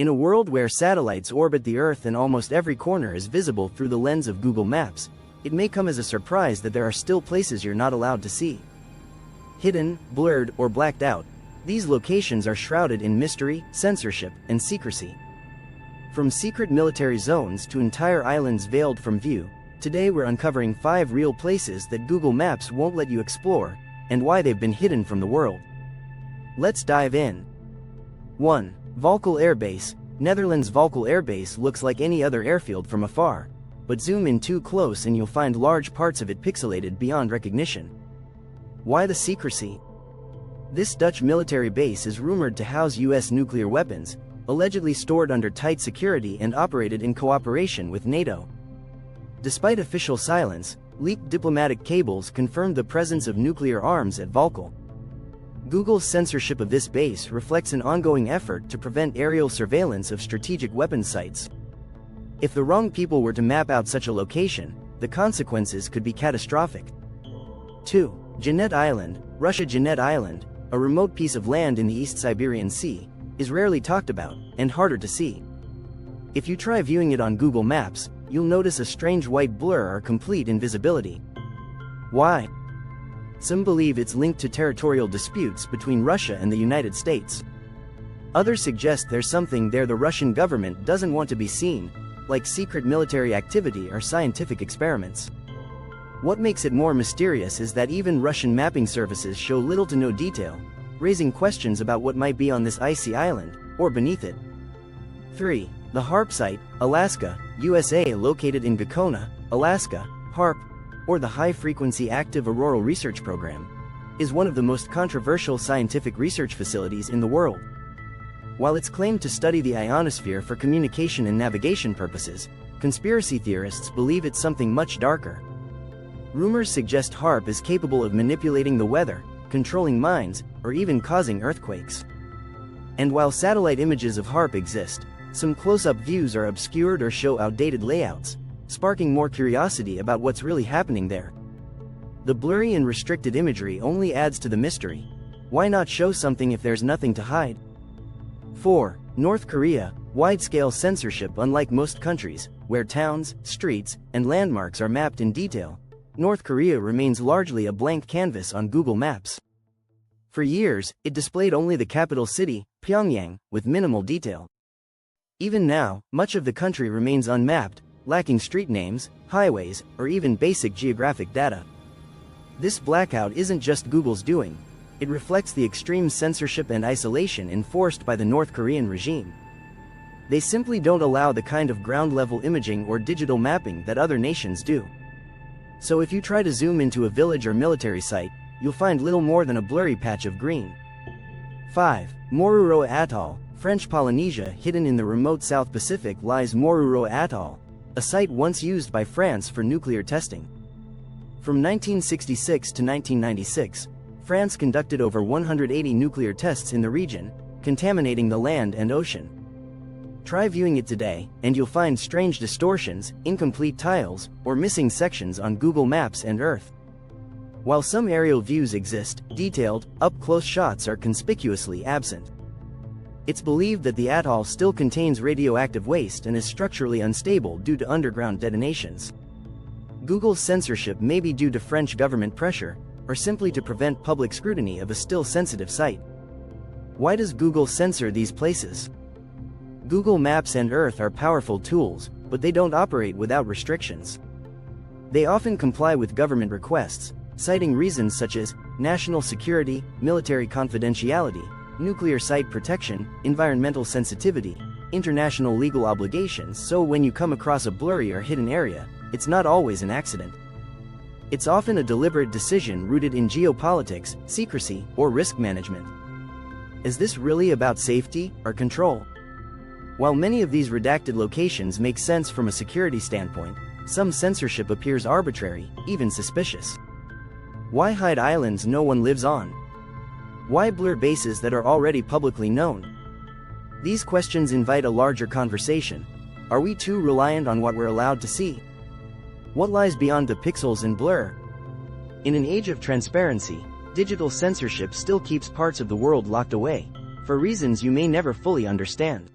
In a world where satellites orbit the Earth and almost every corner is visible through the lens of Google Maps, it may come as a surprise that there are still places you're not allowed to see. Hidden, blurred, or blacked out, these locations are shrouded in mystery, censorship, and secrecy. From secret military zones to entire islands veiled from view, today we're uncovering 5 real places that Google Maps won't let you explore, and why they've been hidden from the world. Let's dive in. 1. Valkel Air Base. Netherlands' Valkel Air Base looks like any other airfield from afar, but zoom in too close and you'll find large parts of it pixelated beyond recognition. Why the secrecy? This Dutch military base is rumored to house US nuclear weapons, allegedly stored under tight security and operated in cooperation with NATO. Despite official silence, leaked diplomatic cables confirmed the presence of nuclear arms at Valkel. Google's censorship of this base reflects an ongoing effort to prevent aerial surveillance of strategic weapons sites. If the wrong people were to map out such a location, the consequences could be catastrophic. 2. Jenet Island. Russia. Jenet Island, a remote piece of land in the East Siberian Sea, is rarely talked about, and harder to see. If you try viewing it on Google Maps, you'll notice a strange white blur or complete invisibility. Why? Some believe it's linked to territorial disputes between Russia and the United States. Others suggest there's something there the Russian government doesn't want to be seen, like secret military activity or scientific experiments. What makes it more mysterious is that even Russian mapping services show little to no detail, raising questions about what might be on this icy island, or beneath it. 3. The HAARP site, Alaska, USA. Located in Gakona, Alaska, HAARP, or the High Frequency Active Auroral Research Program, is one of the most controversial scientific research facilities in the world. While it's claimed to study the ionosphere for communication and navigation purposes, conspiracy theorists believe it's something much darker. Rumors suggest HAARP is capable of manipulating the weather, controlling mines, or even causing earthquakes. And while satellite images of HAARP exist, some close-up views are obscured or show outdated layouts, sparking more curiosity about what's really happening there. The blurry and restricted imagery only adds to the mystery. Why not show something if there's nothing to hide? 4. North Korea. Wide-scale censorship. Unlike most countries, where towns, streets, and landmarks are mapped in detail, North Korea remains largely a blank canvas on Google Maps. For years, it displayed only the capital city, Pyongyang, with minimal detail. Even now, much of the country remains unmapped, lacking street names, highways, or even basic geographic data. This blackout isn't just Google's doing. It reflects the extreme censorship and isolation enforced by the North Korean regime. They simply don't allow the kind of ground-level imaging or digital mapping that other nations do. So if you try to zoom into a village or military site, you'll find little more than a blurry patch of green. 5. Moruroa Atoll, French Polynesia. Hidden in the remote South Pacific lies Moruroa Atoll, a site once used by France for nuclear testing. From 1966 to 1996, France conducted over 180 nuclear tests in the region, contaminating the land and ocean. Try viewing it today, and you'll find strange distortions, incomplete tiles, or missing sections on Google Maps and Earth. While some aerial views exist, detailed, up-close shots are conspicuously absent. It's believed that the atoll still contains radioactive waste and is structurally unstable due to underground detonations. Google's censorship may be due to French government pressure, or simply to prevent public scrutiny of a still sensitive site. Why does Google censor these places? Google Maps and Earth are powerful tools, but they don't operate without restrictions. They often comply with government requests, citing reasons such as national security, military confidentiality, nuclear site protection, environmental sensitivity, international legal obligations. So when you come across a blurry or hidden area, it's not always an accident. It's often a deliberate decision rooted in geopolitics, secrecy, or risk management. Is this really about safety or control? While many of these redacted locations make sense from a security standpoint, some censorship appears arbitrary, even suspicious. Why hide islands no one lives on? Why blur bases that are already publicly known? These questions invite a larger conversation. Are we too reliant on what we're allowed to see? What lies beyond the pixels and blur? In an age of transparency, digital censorship still keeps parts of the world locked away, for reasons you may never fully understand.